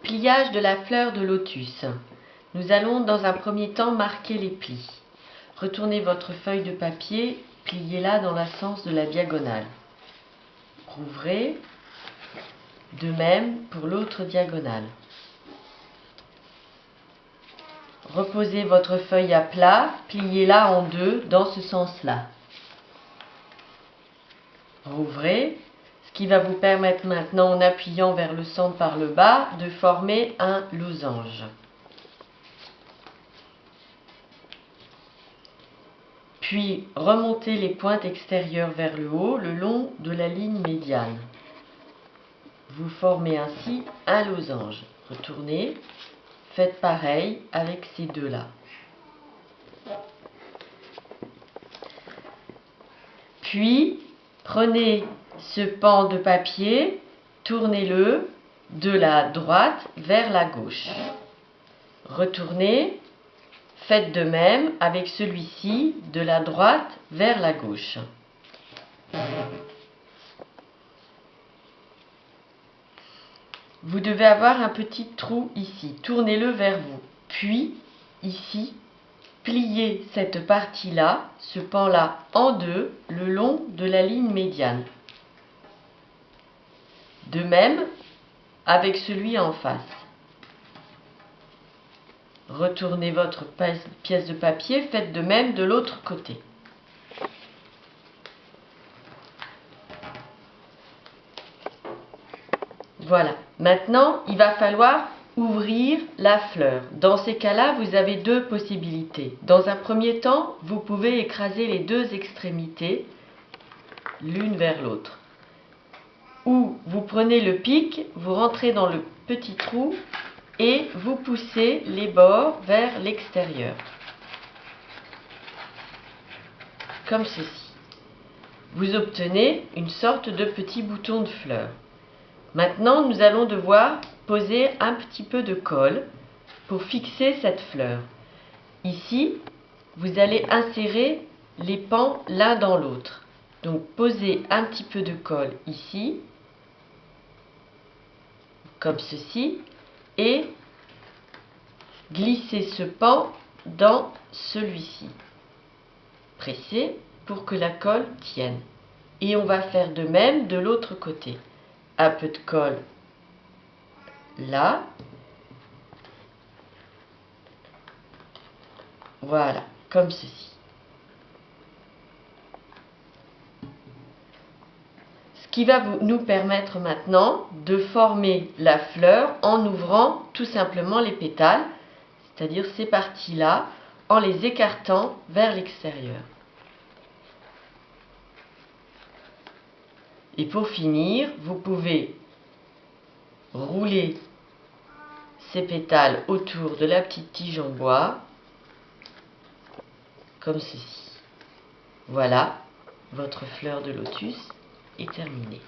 Pliage de la fleur de lotus. Nous allons dans un premier temps marquer les plis. Retournez votre feuille de papier, pliez-la dans le sens de la diagonale. Rouvrez, de même pour l'autre diagonale. Reposez votre feuille à plat, pliez-la en deux dans ce sens-là. Rouvrez, ce qui va vous permettre maintenant, en appuyant vers le centre par le bas, de former un losange. Puis remontez les pointes extérieures vers le haut, le long de la ligne médiane. Vous formez ainsi un losange. Retournez, faites pareil avec ces deux-là. Puis, prenez ce pan de papier, tournez-le de la droite vers la gauche. Retournez, faites de même avec celui-ci, de la droite vers la gauche. Vous devez avoir un petit trou ici. Tournez-le vers vous. Puis, ici, pliez cette partie-là, ce pan-là, en deux, le long de la ligne médiane. De même avec celui en face. Retournez votre pièce de papier, faites de même de l'autre côté. Voilà. Maintenant, il va falloir ouvrir la fleur. Dans ces cas-là, vous avez deux possibilités. Dans un premier temps, vous pouvez écraser les deux extrémités l'une vers l'autre. Ou vous prenez le pic, vous rentrez dans le petit trou et vous poussez les bords vers l'extérieur. Comme ceci. Vous obtenez une sorte de petit bouton de fleur. Maintenant, nous allons devoir poser un petit peu de colle pour fixer cette fleur. Ici, vous allez insérer les pans l'un dans l'autre. Donc, posez un petit peu de colle ici, comme ceci, et glissez ce pan dans celui-ci. Pressez pour que la colle tienne. Et on va faire de même de l'autre côté. Un peu de colle là. Voilà, comme ceci. Ce qui va nous permettre maintenant de former la fleur en ouvrant tout simplement les pétales, c'est-à-dire ces parties-là, en les écartant vers l'extérieur. Et pour finir, vous pouvez rouler ces pétales autour de la petite tige en bois, comme ceci. Voilà, votre fleur de lotus est terminée.